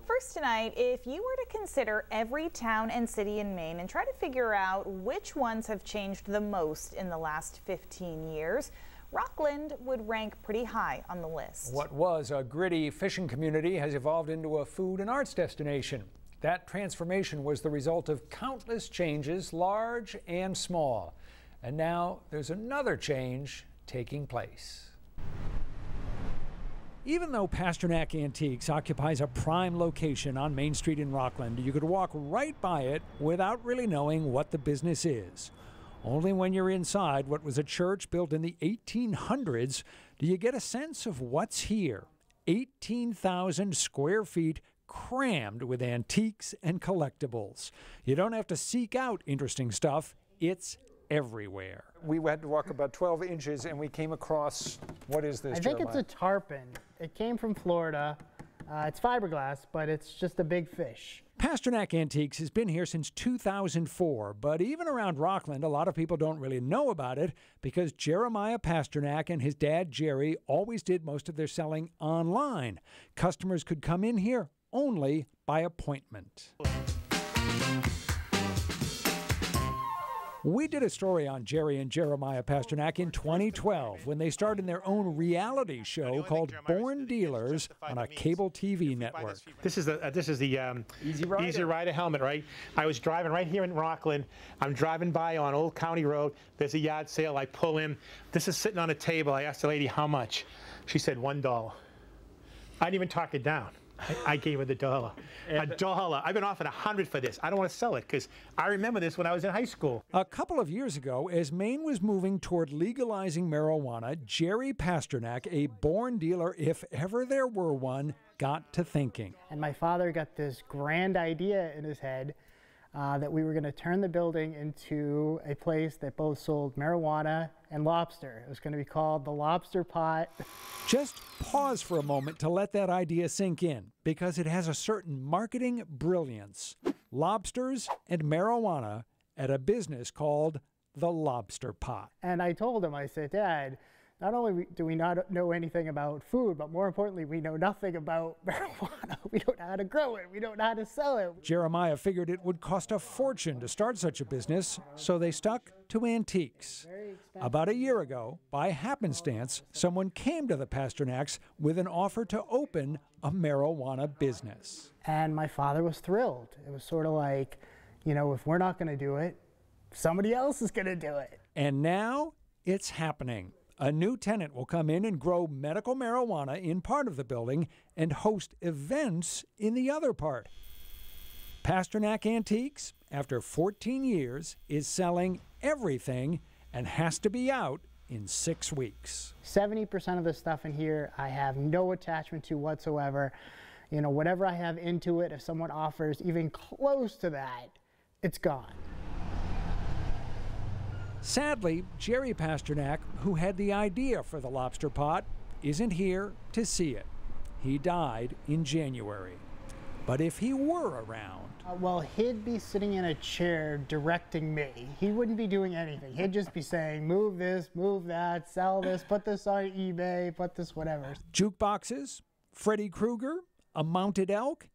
First tonight, if you were to consider every town and city in Maine and try to figure out which ones have changed the most in the last 15 years, Rockland would rank pretty high on the list. What was a gritty fishing community has evolved into a food and arts destination. That transformation was the result of countless changes, large and small. And now there's another change taking place. Even though Pasternak Antiques occupies a prime location on Main Street in Rockland, you could walk right by it without really knowing what the business is. Only when you're inside what was a church built in the 1800s do you get a sense of what's here. 18,000 square feet crammed with antiques and collectibles. You don't have to seek out interesting stuff, it's everywhere. We had to walk about 12 inches and we came across, what is this, I think Jeremiah? It's a tarpon. It came from Florida. It's fiberglass, but it's just a big fish. Pasternak Antiques has been here since 2004, but even around Rockland, a lot of people don't really know about it because Jeremiah Pasternak and his dad Jerry always did most of their selling online. Customers could come in here only by appointment. We did a story on Jerry and Jeremiah Pasternak in 2012 when they starred in their own reality show called Born Dealers on a cable TV network. This is the Easy Rider helmet, right? I was driving right here in Rockland. I'm driving by on Old County Road. There's a yard sale. I pull in. This is sitting on a table. I asked the lady how much. She said $1. I didn't even talk it down. I gave her the $1. $1. I've been offered $100 for this. I don't want to sell it because I remember this when I was in high school. A couple of years ago, as Maine was moving toward legalizing marijuana, Jerry Pasternak, a born dealer, if ever there were one, got to thinking. And my father got this grand idea in his head that we were going to turn the building into a place that both sold marijuana and lobster. It was going to be called the Lobster Pot. Just pause for a moment to let that idea sink in, because it has a certain marketing brilliance. Lobsters and marijuana at a business called the Lobster Pot. And I told him, I said, Dad, not only do we not know anything about food, but more importantly, we know nothing about marijuana. We don't know how to grow it. We don't know how to sell it. Jeremiah figured it would cost a fortune to start such a business, so they stuck to antiques. About a year ago, by happenstance, someone came to the Pasternaks with an offer to open a marijuana business. And my father was thrilled. It was sort of like, you know, if we're not going to do it, somebody else is going to do it. And now it's happening. A new tenant will come in and grow medical marijuana in part of the building and host events in the other part. Pasternak Antiques, after 14 years, is selling everything and has to be out in 6 weeks. 70% of the stuff in here I have no attachment to whatsoever. You know, whatever I have into it, if someone offers even close to that, it's gone. Sadly, Jerry Pasternak, who had the idea for the Lobster Pot, isn't here to see it. He died in January. But if he were around... well, he'd be sitting in a chair directing me. He wouldn't be doing anything. He'd just be saying, move this, move that, sell this, put this on eBay, put this whatever. Jukeboxes, Freddy Krueger, a mounted elk,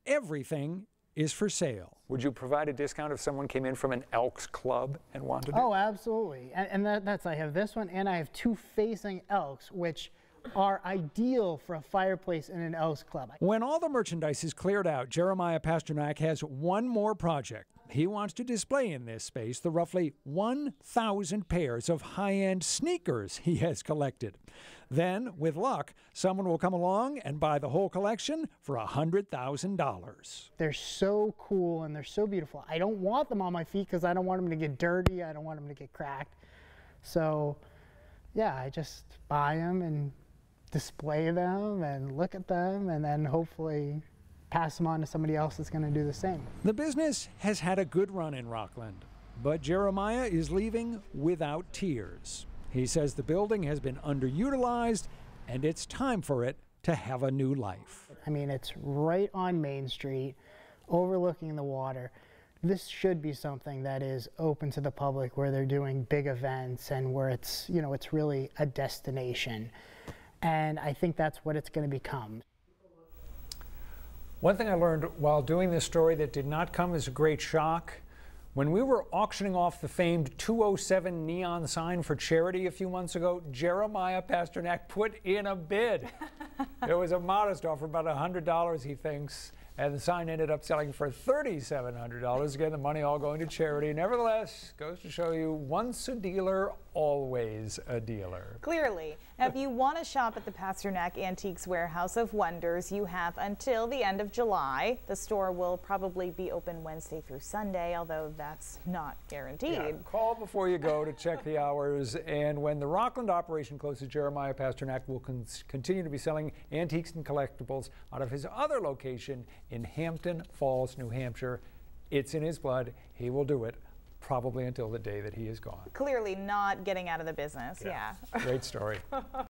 everything is for sale. Would you provide a discount if someone came in from an Elks club and wanted to? Oh, absolutely. And that's, I have this one, and I have two facing elks, which are ideal for a fireplace in an Elks club. When all the merchandise is cleared out, Jeremiah Pasternak has one more project. He wants to display in this space the roughly 1,000 pairs of high-end sneakers he has collected. Then, with luck, someone will come along and buy the whole collection for $100,000. They're so cool and they're so beautiful. I don't want them on my feet because I don't want them to get dirty. I don't want them to get cracked. So, yeah, I just buy them and display them and look at them and then hopefully pass them on to somebody else that's going to do the same. The business has had a good run in Rockland, but Jeremiah is leaving without tears. He says the building has been underutilized and it's time for it to have a new life. I mean, it's right on Main Street, overlooking the water. This should be something that is open to the public, where they're doing big events and where it's, you know, it's really a destination. And I think that's what it's going to become. One thing I learned while doing this story that did not come as a great shock, when we were auctioning off the famed 207 neon sign for charity a few months ago, Jeremiah Pasternak put in a bid. It was a modest offer, about $100, he thinks, and the sign ended up selling for $3,700. Again, the money all going to charity. Nevertheless, goes to show you, once a dealer, always a dealer. Clearly. Now, if you want to shop at the Pasternak Antiques Warehouse of Wonders, you have until the end of July. The store will probably be open Wednesday through Sunday, although that's not guaranteed. Yeah, call before you go to check the hours. And when the Rockland operation closes, Jeremiah Pasternak will continue to be selling antiques and collectibles out of his other location in Hampton Falls, New Hampshire. It's in his blood. He will do it probably until the day that he is gone. Clearly not getting out of the business. Yeah. Great story.